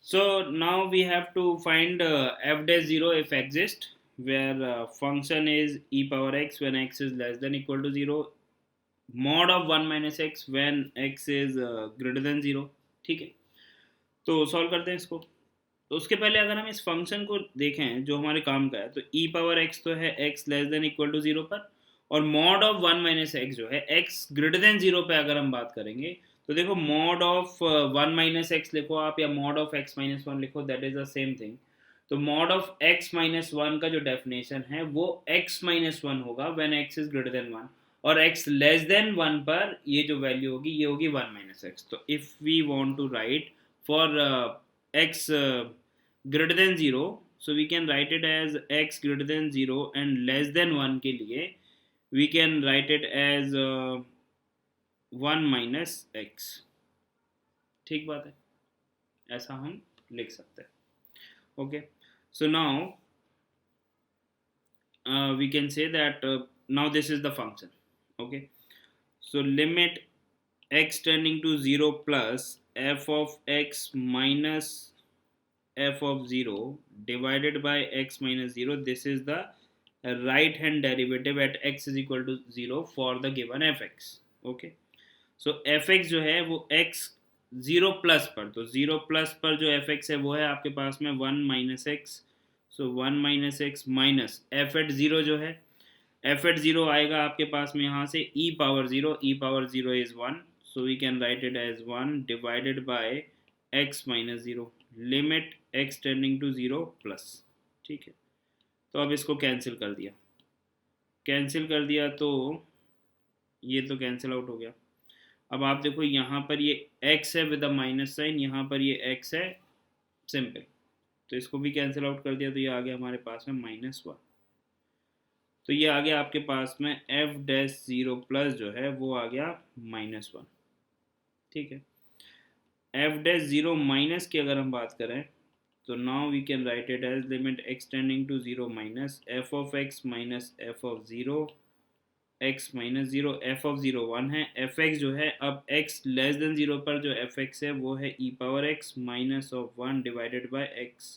So now we have to find f dash 0 if exist, where function is e power x when x is less than equal to 0, mod of 1 minus x when x is greater than 0. ठीक है, तो solve करते हैं इसको. तो उसके पहले अगर हम इस फंक्शन को देखें जो हमारे काम का है, तो ई पावर एक्स तो है x less than equal to zero पर, और mod of one minus x जो है एक्स ग्रेटर देन जीरो पे अगर हम बात करेंगे, तो देखो mod of one minus X लिखो आप या mod of x minus one लिखो, that is the same thing. तो mod of x minus one का जो डेफिनेशन है वो एक्स माइनस वन होगा when x is greater than one, और एक्स लेस देन वन पर ये जो वैल्यू होगी ये होगी वन माइनस एक्स. तो if we want to write for x greater than 0, so we can write it as x greater than 0 and less than 1 के लिए we can write it as 1 minus x. ठीक बात है, ऐसा हम लिख सकते हैं. Okay, so now we can say that now this is the function. Okay, so limit x tending to 0 plus f of x minus f of 0 divided by x minus 0. This is the right hand derivative at x is equal to 0 for the given fx. Okay, so fx जो है वो x 0 plus पर, तो 0 plus पर जो fx है वो है आपके पास में 1 minus x. So 1 minus x minus f at zero जो है, एफ एट ज़ीरो आएगा आपके पास में यहाँ से e power zero, e power zero is 1, so we can write it as 1 divided by x minus 0 limit x tending to 0 plus. ठीक है, तो अब इसको कैंसिल कर दिया, तो ये तो कैंसिल आउट हो गया. अब आप देखो यहाँ पर ये x है विद अ माइनस साइन, यहाँ पर ये x है सिंपल, तो इसको भी कैंसिल आउट कर दिया, तो ये आ गया हमारे पास में माइनस वन. तो ये आ गया आपके पास में f डैश 0 प्लस जो है वो आ गया माइनस वन. ठीक है, f डैश 0 माइनस की अगर हम बात करें, तो now we can write it as limit x tending to 0 minus f of x minus f of 0 x minus 0, f of 0 1 है, fx जो है अब x लेस देन 0 पर जो fx है वो है e power x minus of 1 divided by x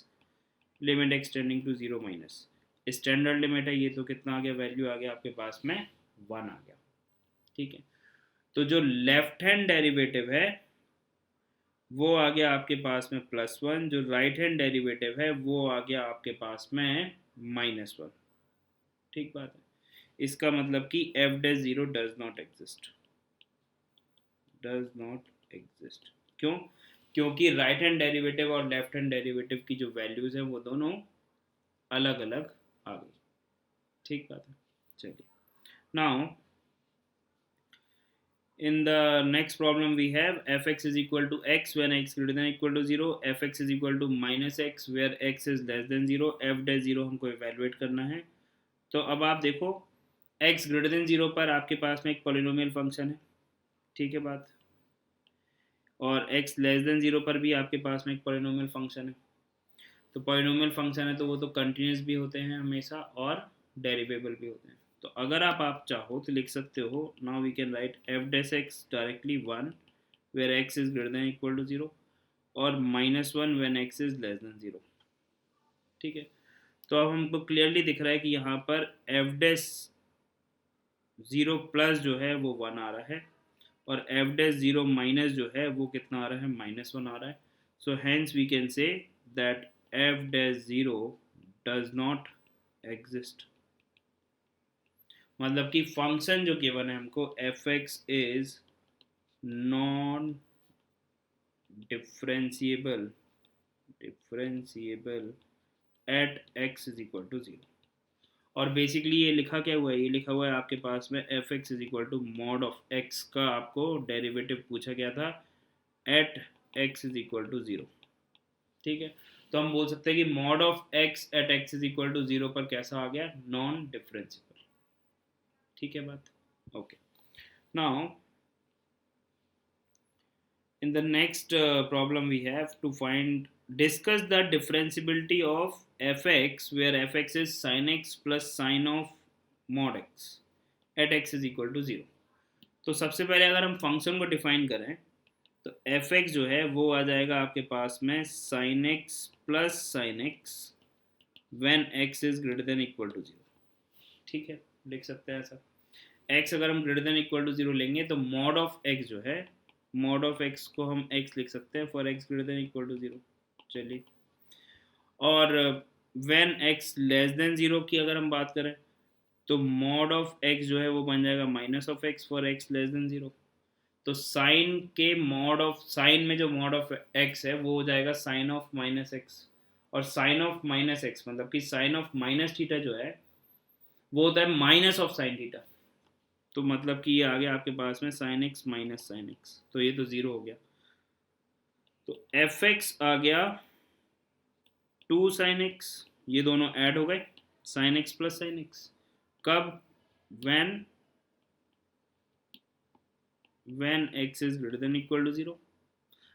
limit x tending to 0 minus. Standard limit है ये, तो कितना आ गया, वैल्यू आ गया आपके पास में 1 आ गया. ठीक है, तो जो लेफ्ट हैंड डेरिवेटिव है वो आ गया आपके पास में प्लस वन, जो राइट हैंड डेरिवेटिव है वो आ गया आपके पास में माइनस वन. ठीक बात है, इसका मतलब कि f dash 0 does not exist. क्यों? क्योंकि राइट हैंड डेरिवेटिव और लेफ्ट हैंड डेरिवेटिव की जो वैल्यूज है वो दोनों अलग अलग आ गई. ठीक बात है, चलिए. Now in the next problem we have fx is equal to x when x greater than equal to 0, fx is equal to minus x where x is less than 0, f dash 0 हमको evaluate करना है. तो अब आप देखो x greater than 0 पर आपके पास में एक polynomial function है. ठीक है बात, और x less than 0 पर भी आपके पास में एक polynomial function है. तो polynomial function है तो वो तो continuous भी होते हैं हमेशा और derivable भी होते हैं. तो अगर आप चाहो तो लिख सकते हो, now we can write f dash x directly 1 where x is greater than equal to 0 और minus one when x is less than 0. ठीक है, तो अब हमको क्लियरली दिख रहा है कि यहाँ पर एफ डैश 0 प्लस जो है वो 1 आ रहा है, और एफ डैश 0 माइनस जो है वो कितना आ रहा है, माइनस वन आ रहा है. So hence we can say that f dash 0 does not exist. मतलब कि फंक्शन जो गिवन है हमको f x is non differentiable at x is equal to 0. और बेसिकली ये लिखा क्या हुआ है, ये लिखा हुआ है आपके पास में f x is equal to mod of x का आपको डेरिवेटिव पूछा गया था at x is equal to 0. ठीक है, तो हम बोल सकते हैं कि mod of x at x is equal to 0 पर कैसा आ गया, नॉन डिफरेंशिएबल. ठीक है बात, okay. Now in the next problem we have to discuss the differentiability of fx where fx is sin x plus sin of mod x at x is equal to 0. तो सबसे पहले अगर हम function को define करें तो F x जो है वो आ जाएगा आपके पास में sine x plus sine x when x is greater than equal to zero. ठीक है, लिख सकते हैं ऐसा। एक्स अगर हम greater than equal to zero लेंगे तो मॉड ऑफ एक्स जो है, मॉड ऑफ एक्स को हम एक्स लिख सकते हैं for x greater than equal to zero. चलिए, और when x less than zero की अगर हम बात करें तो मॉड ऑफ एक्स जो है वो बन जाएगा minus of x for x less than zero. तो साइन के मॉड ऑफ साइन में जो मॉड ऑफ एक्स है वो हो जाएगा साइन ऑफ माइनस एक्स, और साइन ऑफ माइनस एक्स मतलब कि साइन ऑफ माइनस थीटा जो है वो होता है माइनस ऑफ साइन थीटा। तो मतलब कि ये आ गया आपके पास में sine x minus sine x, तो ये तो जीरो हो गया। तो एफ एक्स आ गया टू साइन एक्स, ये दोनों ऐड हो गए, sine x plus sine X. कब? When x is greater than equal to zero.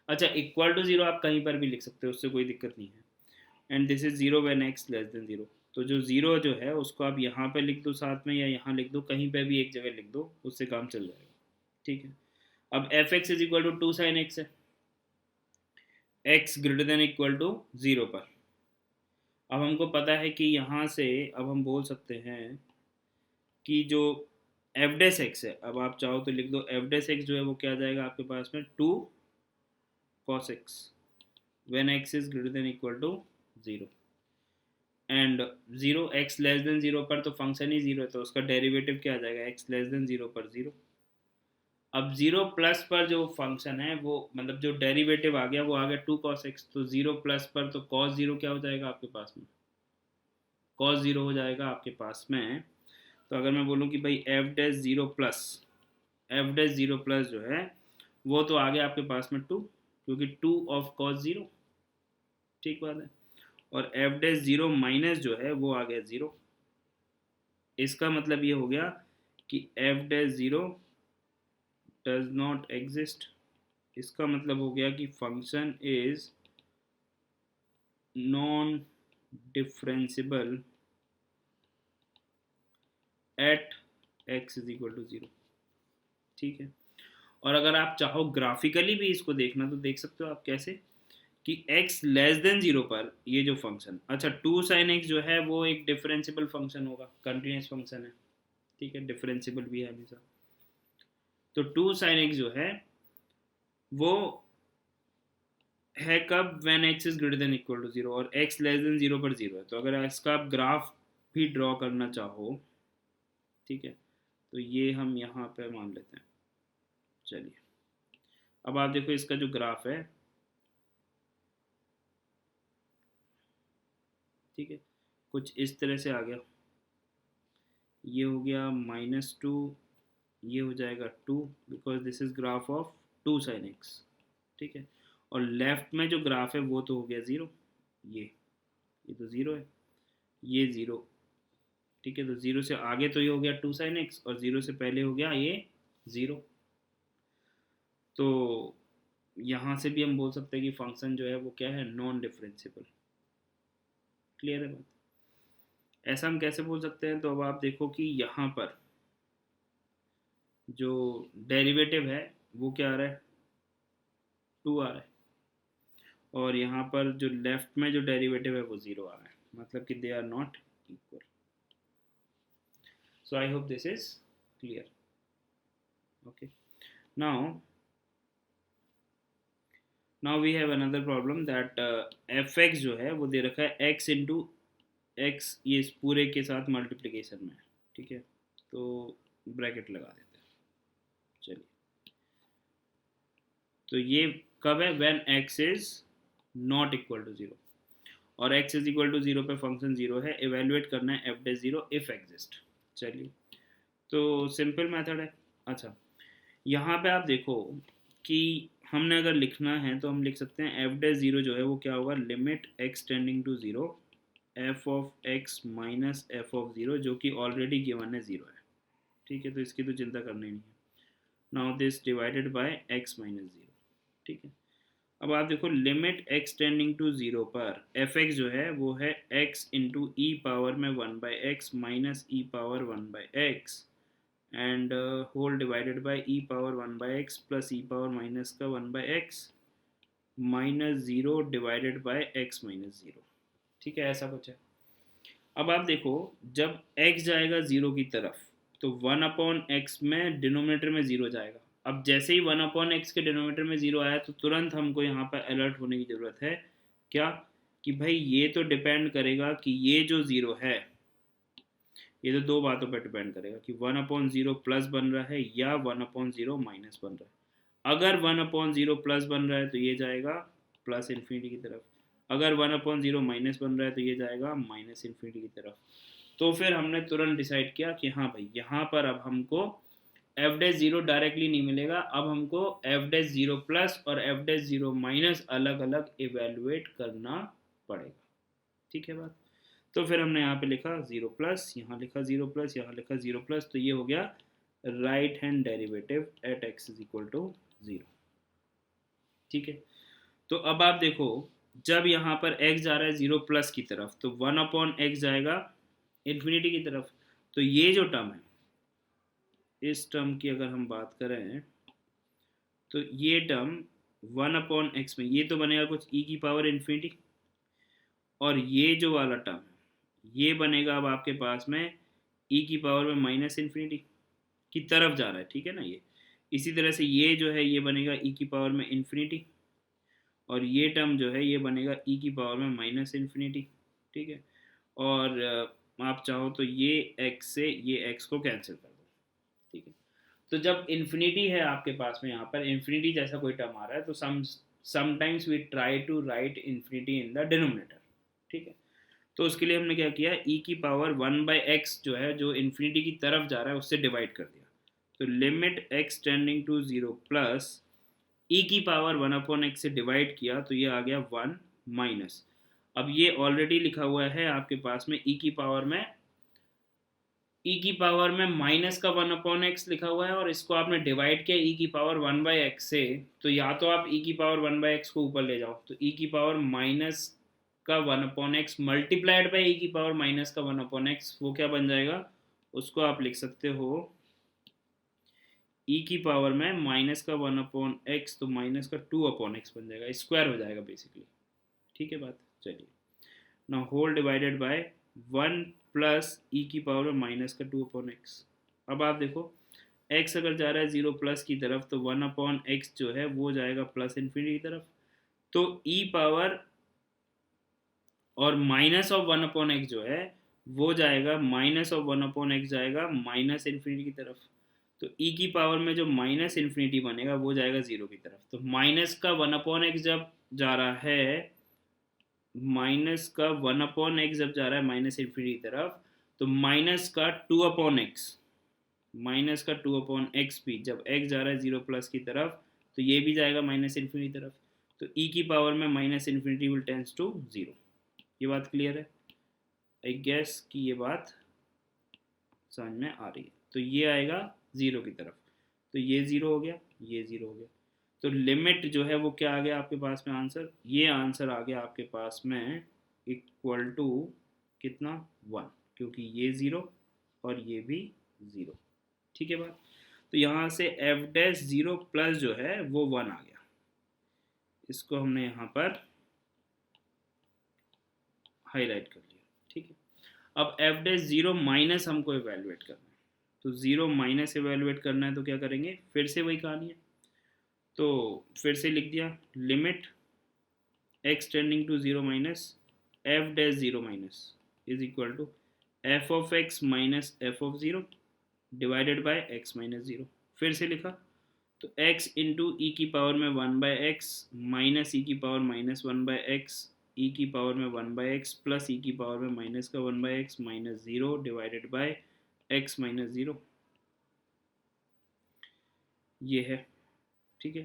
अच्छा, इक्वल टू जीरो आप कहीं पर भी लिख सकते हो, उससे कोई दिक्कत नहीं है। And this is zero when x less than zero. तो जो जीरो जो है उसको आप यहाँ पे लिख दो साथ में, या यहाँ लिख दो, कहीं पे भी एक जगह लिख दो, उससे काम चल जाएगा। ठीक है, अब F x is equal to two sine X है, X greater than equal to zero पर। अब हमको पता है कि यहाँ से अब हम बोल सकते हैं कि जो एफ डेस एक्स है, अब आप चाहो तो लिख दो एफ डेस एक्स जो है वो क्या आ जाएगा आपके पास में two cos x when x is greater than equal to zero. And zero x less than zero पर तो फंक्शन ही जीरो है, तो उसका डेरिवेटिव क्या आ जाएगा एक्स लेस देन जीरो पर जीरो। अब जीरो प्लस पर जो फंक्शन है वो मतलब जो डेरिवेटिव आ गया वो आ गया टू कॉस एक्स, तो जीरो प्लस पर तो कॉस जीरो क्या हो जाएगा आपके पास में, कॉस जीरो हो जाएगा आपके पास में। तो अगर मैं बोलूँ कि भाई F dash zero plus, F dash zero plus जो है वो तो आ गया आपके पास में टू, क्योंकि टू ऑफ कॉस जीरो। ठीक बात है। और एफ डैश जीरो माइनस जो है वो आ गया जीरो। इसका मतलब ये हो गया कि f dash zero does not exist. इसका मतलब हो गया कि function is non differentiable at x is equal to zero. ठीक है, और अगर आप चाहो ग्राफिकली भी इसको देखना तो देख सकते हो आप कैसे, कि x लेस देन जीरो पर ये जो फंक्शन, अच्छा टू साइन एक्स जो है वो एक डिफरेंशिएबल फंक्शन होगा, कंटिन्यूस फंक्शन है। ठीक है, डिफरेंशिएबल भी है हमेशा। तो टू साइन एक्स जो है वो है कब, when x is greater than equal to zero, और x लेस देन जीरो पर जीरो है। तो अगर इसका आप ग्राफ भी ड्रॉ करना चाहो, ठीक है, तो ये हम यहाँ पे मान लेते हैं। चलिए, अब आप देखो इसका जो ग्राफ है, ठीक है, कुछ इस तरह से आ गया, ये हो गया माइनस टू, ये हो जाएगा two, because this is graph of two sine x. ठीक है, और लेफ्ट में जो ग्राफ है वो तो हो गया ज़ीरो, ये तो ज़ीरो है, ये ज़ीरो। ठीक है, तो ज़ीरो से आगे तो ये हो गया टू साइन एक्स, और ज़ीरो से पहले हो गया ये ज़ीरो। तो यहाँ से भी हम बोल सकते हैं कि फंक्शन जो है वो क्या है, नॉन डिफरेंशिएबल। क्लियर है बात? ऐसा हम कैसे बोल सकते हैं, तो अब आप देखो कि यहाँ पर जो डेरिवेटिव है वो क्या आ रहा है, टू आ रहा है, और यहाँ पर जो लेफ्ट में जो डेरिवेटिव है वो ज़ीरो आ रहा है, मतलब कि they are not equal. So I hope this is clear. Okay, now we have another problem that f x जो है वो दे रखा है एक्स इंटू एक्स, ये इस पूरे के साथ मल्टीप्लिकेशन में है। ठीक है, तो ब्रैकेट लगा देते हैं। चलिए, तो ये कब है, when x is not equal to zero, और x is equal to zero पे फंक्शन जीरो है, इवेलुएट करना है f dash zero if exist. चलिए, तो सिंपल मेथड है। अच्छा, यहाँ पे आप देखो कि हमने अगर लिखना है तो हम लिख सकते हैं एफ डैश जीरो जो है वो क्या होगा, limit x tending to zero f of x minus f of zero, जो कि ऑलरेडी गिवन है जीरो है। ठीक है, तो इसकी तो चिंता करनी नहीं है। Now this divided by x minus zero. ठीक है, अब आप देखो limit x tending to zero पर एफ एक्स जो है वो है एक्स इंटू ई पावर में one by x minus e power one by x and whole divided by e power 1/x plus e power minus का 1/x minus zero divided by x minus zero. ठीक है, ऐसा कुछ है। अब आप देखो, जब x जाएगा ज़ीरो की तरफ तो 1/x में डिनोमिनेटर में ज़ीरो जाएगा। अब जैसे ही 1/x के डिनोमिनेटर में ज़ीरो आया तो तुरंत हमको यहाँ पर अलर्ट होने की ज़रूरत है, क्या, कि भाई ये तो डिपेंड करेगा कि ये जो ज़ीरो है, ये तो दो बातों पर डिपेंड करेगा कि 1/0 प्लस बन रहा है या 1/0 माइनस बन रहा है। अगर 1/0 प्लस बन रहा है तो ये जाएगा प्लस इन्फिनिटी की तरफ, अगर 1/0 माइनस बन रहा है तो ये जाएगा माइनस इन्फिनिटी की तरफ। तो फिर हमने तुरंत डिसाइड किया कि हाँ भाई, यहाँ पर अब हमको एफ डैश ज़ीरो डायरेक्टली नहीं मिलेगा, अब हमको एफ डैश ज़ीरो प्लस और एफ डैश ज़ीरो माइनस अलग अलग इवेलुएट करना पड़ेगा। ठीक है बात। तो फिर हमने यहाँ पे लिखा ज़ीरो प्लस, यहाँ लिखा ज़ीरो प्लस, यहाँ लिखा ज़ीरो प्लस, तो ये हो गया right hand derivative at x is equal to zero. ठीक है, तो अब आप देखो, जब यहाँ पर x जा रहा है ज़ीरो प्लस की तरफ तो 1/x जाएगा इन्फिनिटी की तरफ। तो ये जो टर्म है, इस टर्म की अगर हम बात करें तो ये टर्म 1/x में ये तो बनेगा कुछ e की पावर इन्फिनिटी, और ये जो वाला टर्म है ये बनेगा अब आपके पास में e की पावर में माइनस इन्फिनिटी की तरफ जा रहा है। ठीक है ना, ये इसी तरह से ये जो है ये बनेगा e की पावर में इन्फिनिटी, और ये टर्म जो है ये बनेगा e की पावर में माइनस इन्फिनिटी। ठीक है, और आप चाहो तो ये x से ये x को कैंसिल कर दो। ठीक है, तो जब इन्फिनिटी है आपके पास में, यहाँ पर इन्फिनिटी जैसा कोई टर्म आ रहा है तो sometimes we try to write infinity in the denominator. ठीक है, तो उसके लिए हमने क्या किया, e की पावर 1/x जो है जो इन्फिनिटी की तरफ जा रहा है उससे डिवाइड कर दिया। तो limit x tending to zero plus e की पावर 1/x से डिवाइड किया तो ये आ गया 1 माइनस। अब ये ऑलरेडी लिखा हुआ है आपके पास में e की पावर में माइनस का 1/x लिखा हुआ है, और इसको आपने डिवाइड किया e की पावर 1/x से, तो या तो आप e की पावर 1/x को ऊपर ले जाओ तो e की पावर माइनस का 1/x मल्टीप्लाइड बाई e की पावर माइनस का 1/x, वो क्या बन जाएगा, उसको आप लिख सकते हो e की पावर में माइनस का 1/x, तो माइनस का 2/x बन जाएगा, स्क्वायर हो जाएगा बेसिकली। ठीक है बात, चलिए ना, होल डिवाइडेड बाय 1 प्लस ई की पावर में माइनस का 2/x। अब आप देखो, x अगर जा रहा है ज़ीरो प्लस की तरफ तो 1/x जो है वो जाएगा प्लस इन्फिनिटी की तरफ, तो ई पावर और माइनस ऑफ 1/x जो है वो जाएगा माइनस ऑफ 1/x जाएगा माइनस इन्फिनिटी की तरफ। तो e की पावर में जो माइनस इन्फिनिटी बनेगा वो जाएगा ज़ीरो की तरफ। तो माइनस का 1/x जब जा रहा है, माइनस का 1/x जब जा रहा है माइनस इन्फिनिटी की तरफ, तो माइनस का 2/x, माइनस का 2/x भी जब x जा रहा है ज़ीरो प्लस की तरफ तो ये भी जाएगा माइनस इन्फिनिटी की तरफ। तो e की पावर में minus infinity will tends to zero. ये बात क्लियर है? आई गेस कि ये बात समझ में आ रही है। तो ये आएगा ज़ीरो की तरफ, तो ये ज़ीरो हो गया, ये ज़ीरो हो गया, तो लिमिट जो है वो क्या आ गया आपके पास में आंसर, ये आंसर आ गया आपके पास में इक्वल टू कितना, 1, क्योंकि ये ज़ीरो और ये भी ज़ीरो। ठीक है बात, तो यहाँ से एफ डैश ज़ीरो प्लस जो है वो 1 आ गया, इसको हमने यहाँ पर हाईलाइट कर लिया। ठीक है, अब एफ डैश ज़ीरो माइनस हमको इवेलुएट करना है, तो ज़ीरो माइनस इवेलुएट करना है तो क्या करेंगे, फिर से वही कहानी है, तो फिर से लिख दिया limit x tending to zero minus f dash zero minus is equal to f of x minus f of zero divided by x minus zero. फिर से लिखा तो x इंटू ई की पावर में 1/x माइनस ई की पावर माइनस 1/x ई की power में 1/x plus ई की पावर में माइनस का 1/x minus zero divided by x minus zero, ये है। ठीक है,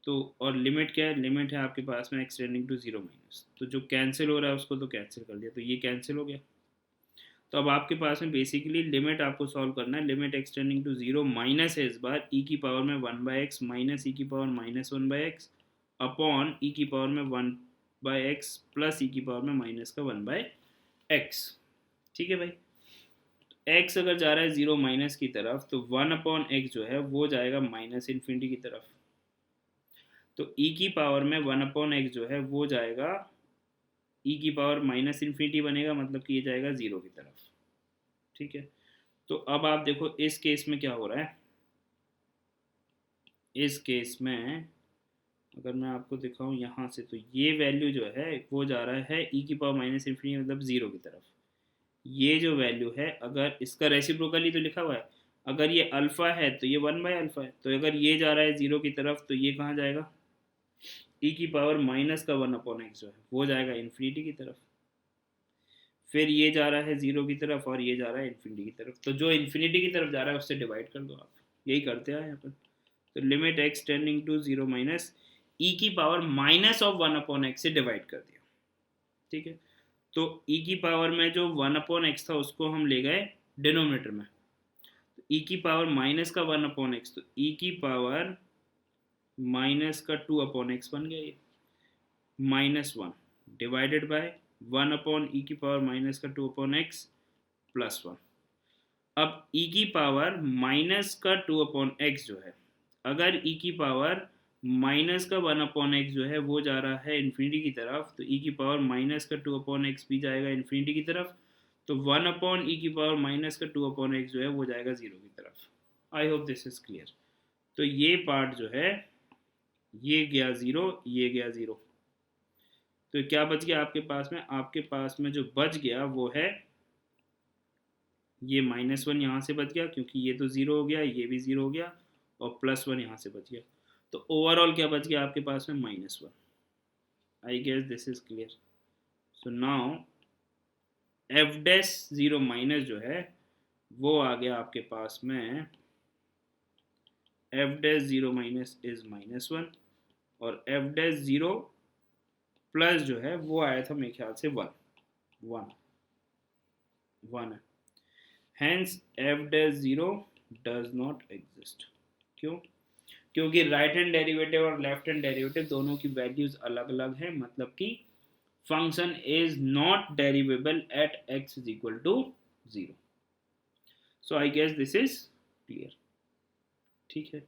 तो और लिमिट क्या है, लिमिट है आपके पास में x tending to zero minus, तो जो कैंसिल हो रहा है उसको तो कैंसिल कर दिया, तो ये कैंसिल हो गया। तो अब आपके पास में बेसिकली लिमिट आपको सॉल्व करना है, limit x tending to zero minus है इस बार e की पावर में 1/x माइनस e की power minus 1/x upon e की पावर में 1/x प्लस e की पावर में माइनस का 1/x। ठीक है भाई, x अगर जा रहा है 0 माइनस की तरफ तो 1/x जो है वो जाएगा माइनस इन्फिनिटी की तरफ। तो e की पावर में 1/x जो है वो जाएगा e की पावर माइनस इन्फिनिटी बनेगा, मतलब कि ये जाएगा 0 की तरफ। ठीक है, तो अब आप देखो इस केस में क्या हो रहा है। इस केस में अगर मैं आपको दिखाऊं यहाँ से, तो ये वैल्यू जो है वो जा रहा है e की पावर माइनस इन्फिनिटी मतलब 0 की तरफ। ये जो वैल्यू है, अगर इसका रेसिप्रोकली तो लिखा हुआ है, अगर ये अल्फा है तो ये 1/अल्फा है, तो अगर ये जा रहा है 0 की तरफ तो ये कहाँ जाएगा, e की पावर माइनस का 1/x जो है वो जाएगा इन्फिनिटी की तरफ। फिर ये जा रहा है 0 की तरफ और ये जा रहा है इन्फिनिटी की तरफ, तो जो इन्फिनिटी की तरफ जा रहा है उससे डिवाइड कर दो आप। यही करते हैं यहाँ पर। तो limit x tending to 0 minus e की पावर माइनस ऑफ 1/x से डिवाइड कर दिया। ठीक है, तो e की पावर में जो 1/x था उसको हम ले गए डिनोमिनेटर में, तो e की पावर माइनस का 1/x, तो e की पावर माइनस का 2/x बन गया ये, -1 डिवाइडेड बाय 1/e की पावर माइनस का 2/x प्लस 1। अब e की पावर माइनस का 2/x जो है, अगर e की पावर माइनस का 1/x जो है वो जा रहा है इन्फिनिटी की तरफ, तो e की पावर माइनस का 2/x भी जाएगा इन्फिनिटी की तरफ, तो 1/e की पावर माइनस का 2/x जो है वो जाएगा 0 की तरफ। आई होप दिस इज क्लियर। तो ये पार्ट जो है ये गया 0, ये गया 0, तो क्या बच गया आपके पास में, आपके पास में जो बच गया वो है ये -1 यहाँ से बच गया, क्योंकि ये तो 0 हो गया, ये भी 0 हो गया, और +1 यहाँ से बच गया। तो ओवरऑल क्या बच गया आपके पास में, -1। I guess this is clear. So now f dash 0 minus जो है वो आ गया आपके पास में, एफ डैश 0 माइनस इज -1, और एफ डैश 0 प्लस जो है वो आया था मेरे ख्याल से 1 है। Hence f dash 0 does not exist। क्यों? क्योंकि राइट हैंड डेरिवेटिव और लेफ्ट हैंड डेरिवेटिव दोनों की वैल्यूज अलग अलग है, मतलब कि function is not derivable at x is equal to 0। So I guess this is clear. ठीक है।